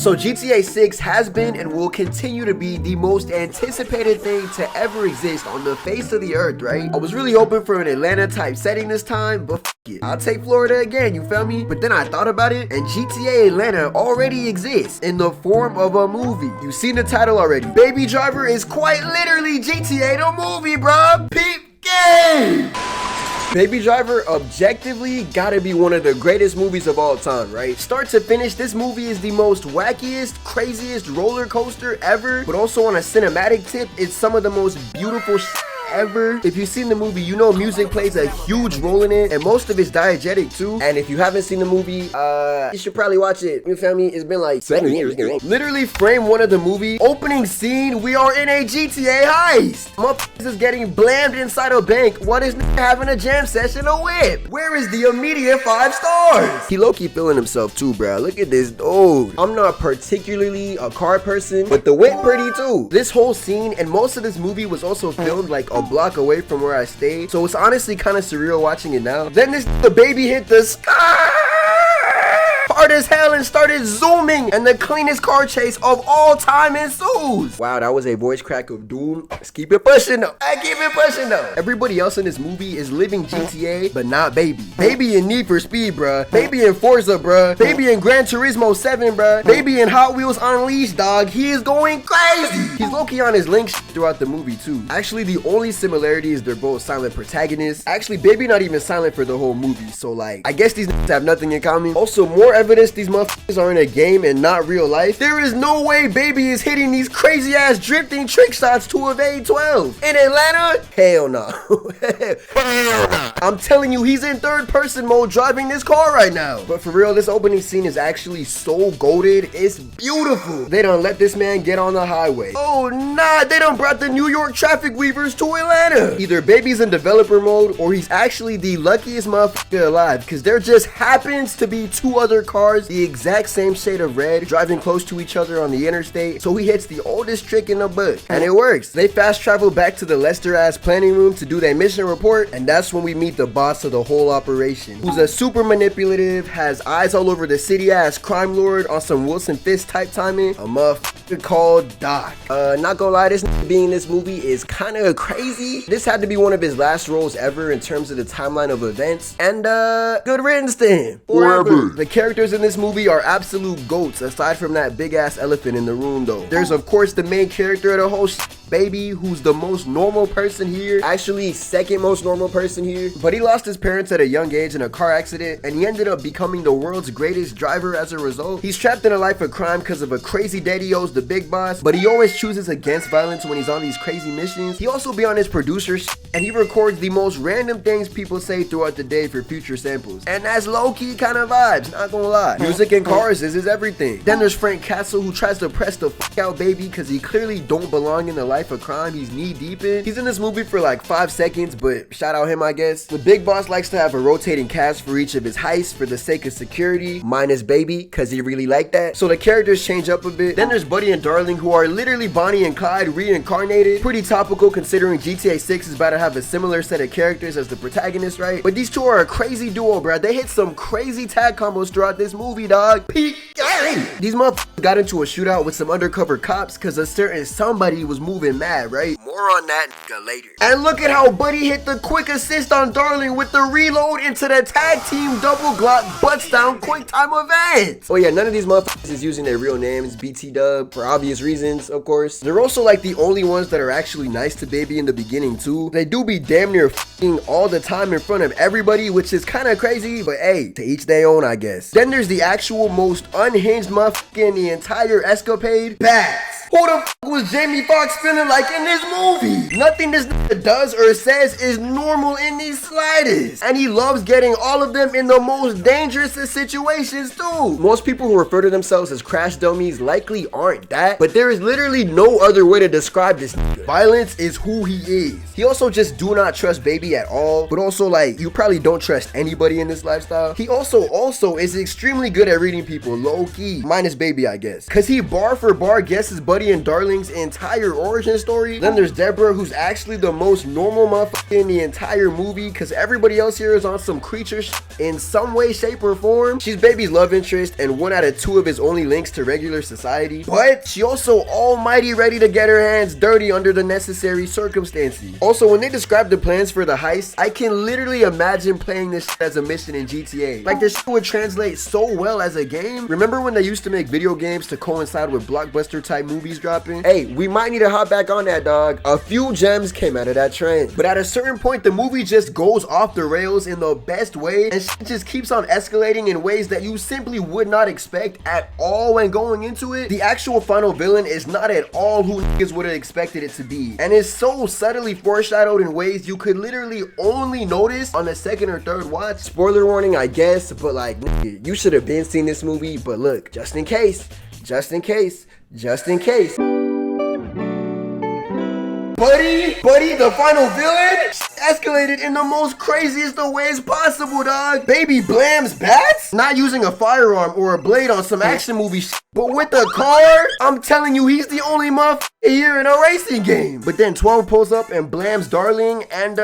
So GTA 6 has been and will continue to be the most anticipated thing to ever exist on the face of the earth, right? I was really hoping for an Atlanta type setting this time, but it. I'll take Florida again, you feel me? But then I thought about it, and GTA Atlanta already exists in the form of a movie. You've seen the title already. Baby Driver is quite literally GTA the movie, bruh. Peep game! Baby Driver objectively gotta be one of the greatest movies of all time, right? Start to finish, this movie is the most wackiest, craziest roller coaster ever, but also on a cinematic tip, it's some of the most beautiful ever. If you've seen the movie, you know music plays a huge role in it, and most of it's diegetic too. And if you haven't seen the movie, you should probably watch it. You feel me? It's been like 7 years. Literally frame 1 of the movie, opening scene, we are in a GTA heist. Motherfuckers is getting blammed inside a bank. What is having a jam session a whip? Where is the immediate 5 stars? He low-key feeling himself too, bro. Look at this dude. I'm not particularly a car person, but the whip pretty too. This whole scene and most of this movie was also filmed like a block away from where I stayed, so it's honestly kind of surreal watching it now. Then the baby hit the sky hard as hell and started zooming, and the cleanest car chase of all time ensues. Wow, that was a voice crack of doom. Let's keep it pushing though. Everybody else in this movie is living GTA, but not Baby. Baby in Need for Speed, bruh. Baby in Forza, bruh. Baby in Gran Turismo 7, bruh. Baby in Hot Wheels Unleashed, dog. He is going crazy. He's low-key on his link throughout the movie too. Actually, the only similarity is they're both silent protagonists. Actually, Baby not even silent for the whole movie, so like, I guess these have nothing in common. Also, more evidence these motherfuckers are in a game and not real life. There is no way Baby is hitting these crazy ass drifting trick shots to evade 12 in Atlanta. Hell no. I'm telling you, he's in third person mode driving this car right now. But for real, this opening scene is actually so goated. It's beautiful. They done let this man get on the highway. Oh nah, they done brought the New York traffic weavers to Atlanta. Either Baby's in developer mode or he's actually the luckiest motherfucker alive, because there just happens to be 2 other cars the exact same shade of red driving close to each other on the interstate, so he hits the oldest trick in the book, and it works. They fast travel back to the Lester ass planning room to do their mission report, and that's when we meet the boss of the whole operation, who's a super manipulative, has eyes all over the city ass crime lord on some Wilson Fisk type timing, a motherfucker called Doc. Not gonna lie, this being in this movie is kind of crazy. This had to be one of his last roles ever in terms of the timeline of events, and good riddance to him. Forever. The characters in this movie are absolute goats, aside from that big ass elephant in the room though. There's of course the main character of the whole Baby, who's the most normal person here, actually second most normal person here, but he lost his parents at a young age in a car accident, and he ended up becoming the world's greatest driver as a result. He's trapped in a life of crime because of a crazy dad he owes the big boss, but he always chooses against violence when he's on these crazy missions. He also be on his producer and he records the most random things people say throughout the day for future samples, and that's low-key kind of vibes, not gonna lie. Music and cars is his everything. Then there's Frank Castle, who tries to press the fuck out Baby because he clearly don't belong in the life of crime he's knee deep in. He's in this movie for like 5 seconds, but shout out him, I guess. The big boss likes to have a rotating cast for each of his heists for the sake of security, minus Baby because he really like that, so the characters change up a bit. Then there's Buddy and Darling, who are literally Bonnie and Clyde reincarnated. Pretty topical considering GTA 6 is about to have a similar set of characters as the protagonist, right? But these two are a crazy duo, bro. They hit some crazy tag combos throughout this movie, dog. Peak gang! These motherfuckers got into a shootout with some undercover cops because a certain somebody was moving mad, right? More on that later. And look at how Buddy hit the quick assist on Darling with the reload into the tag team double Glock butts down quick time event. Oh yeah, none of these motherfuckers is using their real names, BT Dub, for obvious reasons, of course. They're also like the only ones that are actually nice to Baby in the beginning too. They do be damn near f***ing all the time in front of everybody, which is kind of crazy, but hey, to each their own, I guess. Then there's the actual most unhinged motherfucker in the entire escapade, Bats. Who the f*** was Jamie Foxx feeling like in this movie? Nothing this nigga does or says is normal in the slightest, and he loves getting all of them in the most dangerous of situations too. Most people who refer to themselves as crash dummies likely aren't that, but there is literally no other way to describe this nigga. Violence is who he is. He also just do not trust Baby at all, but also like you probably don't trust anybody in this lifestyle. He also is extremely good at reading people, low key, minus Baby, I guess, cause he bar for bar guesses Buddy Buddy and Darling's entire origin story. Then there's Deborah, who's actually the most normal motherfucker in the entire movie, because everybody else here is on some creature in some way, shape, or form. She's Baby's love interest and 1 out of 2 of his only links to regular society, but she also almighty ready to get her hands dirty under the necessary circumstances. Also, when they describe the plans for the heist, I can literally imagine playing this as a mission in GTA. Like, this would translate so well as a game. Remember when they used to make video games to coincide with blockbuster type movies dropping? Hey, we might need to hop back on that, dog. A few gems came out of that trend, but at a certain point the movie just goes off the rails in the best way, and shit just keeps on escalating in ways that you simply would not expect at all when going into it. The actual final villain is not at all who niggas would have expected it to be, and is so subtly foreshadowed in ways you could literally only notice on the second or third watch. Spoiler warning, I guess, but like, nigga, you should have been seen this movie, but look, just in case. Buddy, the final villain escalated in the most craziest of ways possible, dog. Baby blams bats, not using a firearm or a blade on some action movie shit, but with a car. I'm telling you, he's the only motherfucker here in a racing game. But then 12 pulls up and blams Darling, and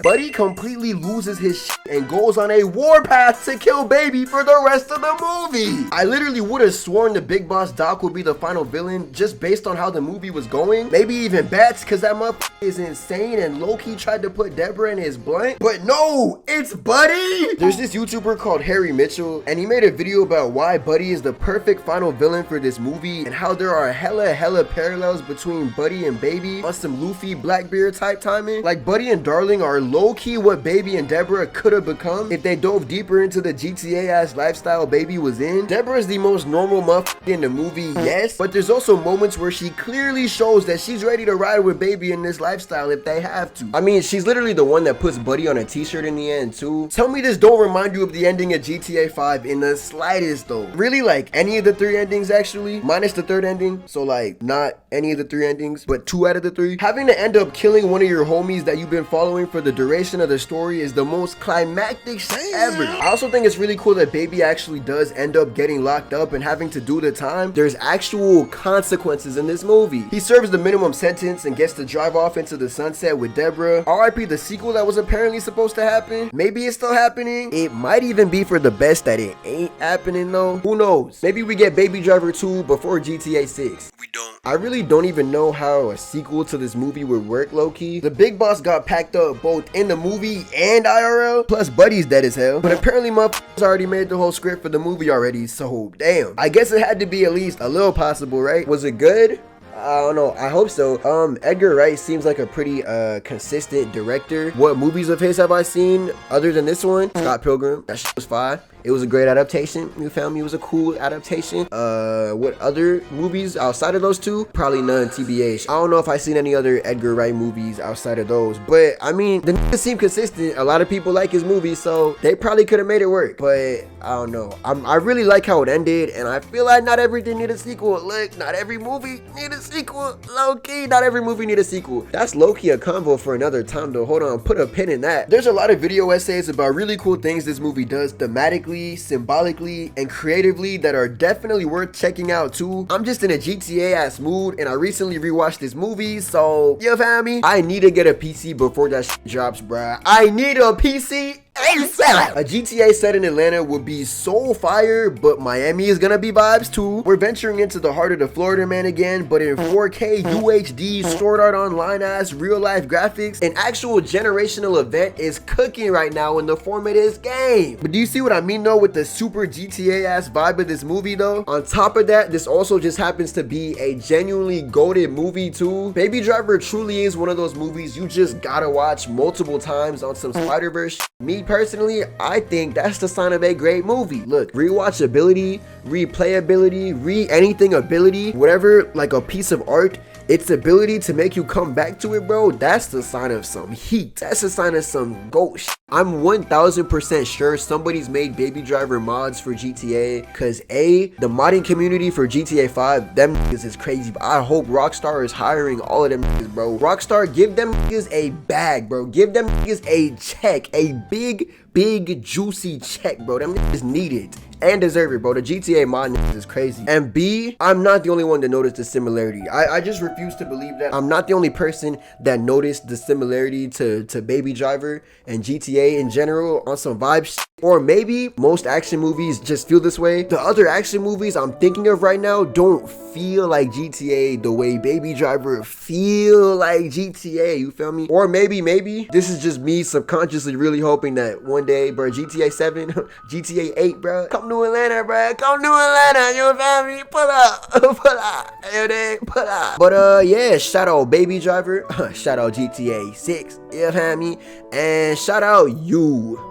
Buddy completely loses his shit and goes on a warpath to kill Baby for the rest of the movie. I literally would have sworn the Big Boss Doc would be the final villain just based on how the movie was going. Maybe even Bats, because that motherfucker is insane and low-key tried to put Deborah in his blunt. But no, it's Buddy. There's this YouTuber called Harry Mitchell, and he made a video about why Buddy is the perfect final villain for this movie, and how there are hella parallels between Buddy and Baby on some Luffy Blackbeard type timing. Like, Buddy and Darling are low-key what Baby and Deborah could have become if they dove deeper into the GTA ass lifestyle Baby was in. Deborah is the most normal motherfucker in the movie, yes, but there's also moments where she clearly shows that she's ready to ride with Baby in this lifestyle if they have to. I mean, she's literally the one that puts Buddy on a t-shirt in the end too. Tell me this don't remind you of the ending of GTA 5 in the slightest though. Really, like any of the 3 endings actually, minus the 3rd ending. So like not any of the 3 endings, but 2 out of the 3. Having to end up killing one of your homies that you've been following for the duration of the story is the most climactic shit ever. I also think it's really cool that Baby actually does end up getting locked up and having to do the time. There's actual consequences in this movie. He serves the minimum sentence and gets to drive off into the sunset with Deborah. RIP the sequel that was apparently supposed to happen. Maybe it's still happening. It might even be for the best that it ain't happening though. Who knows? Maybe we get Baby Driver 2 before GTA 6. We don't. I really don't even know how a sequel to this movie would work low-key. The Big Boss got packed up both in the movie and IRL. Plus Buddy's dead as hell. But apparently motherfuckers already made the whole script for the movie already. So damn. I guess it had to be at least a little possible, right? Was it good? I don't know. I hope so. Edgar Wright seems like a pretty consistent director. What movies of his have I seen other than this one? Scott Pilgrim. That shit was fire. It was a great adaptation. You found me? It was a cool adaptation. What other movies outside of those 2? Probably none, TBH. I don't know if I've seen any other Edgar Wright movies outside of those. But, I mean, the niggas seem consistent. A lot of people like his movies, so they probably could have made it work. But, I don't know. I really like how it ended, and I feel like not everything need a sequel. Look, not every movie need a sequel. Low-key, not every movie need a sequel. That's low-key a convo for another time, though. Hold on, put a pin in that. There's a lot of video essays about really cool things this movie does thematically, symbolically, and creatively that are definitely worth checking out too. I'm just in a GTA ass mood, and I recently rewatched this movie, so you feel me? I need to get a PC before that shit drops, bruh. I need a PC ASAP. A GTA set in Atlanta would be so fire, but Miami is gonna be vibes too. We're venturing into the heart of the Florida man again, but in 4K UHD Sword Art Online ass real life graphics. An actual generational event is cooking right now in the form of this game. But do you see what I mean though with the super GTA ass vibe of this movie though? On top of that, this also just happens to be a genuinely goated movie too. Baby Driver truly is one of those movies you just gotta watch multiple times on some Spider-Verse. Me personally, I think that's the sign of a great movie. Look, rewatchability, replayability, anything ability, whatever, like a piece of art, its ability to make you come back to it, bro, that's the sign of some heat. That's the sign of some goat shit. I'm 1000% sure somebody's made Baby Driver mods for GTA, because the modding community for GTA 5, them niggas is crazy. But I hope Rockstar is hiring all of them niggas, bro. Rockstar, give them niggas a bag, bro. Give them niggas a check, a big juicy check, bro. Them niggas need it. and deserve it, bro. The GTA mod is crazy. And B, I'm not the only one to notice the similarity. I just refuse to believe that I'm not the only person that noticed the similarity to Baby Driver and GTA in general on some vibe shit. Or maybe most action movies just feel this way. The other action movies I'm thinking of right now don't feel like GTA the way Baby Driver feel like GTA, you feel me? Or maybe this is just me subconsciously really hoping that one day, bro, GTA 7, GTA 8, bro, come to Atlanta, bro, come to Atlanta, you feel me? Pull up, pull up. But yeah, shout out Baby Driver, shout out GTA 6, you feel me? And shout out you.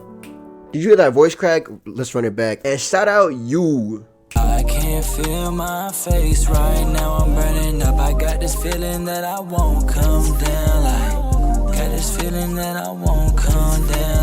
Did you hear that voice crack? Let's run it back. And shout out you. I can't feel my face right now, I'm burning up. I got this feeling that I won't come down, like, got this feeling that I won't come down.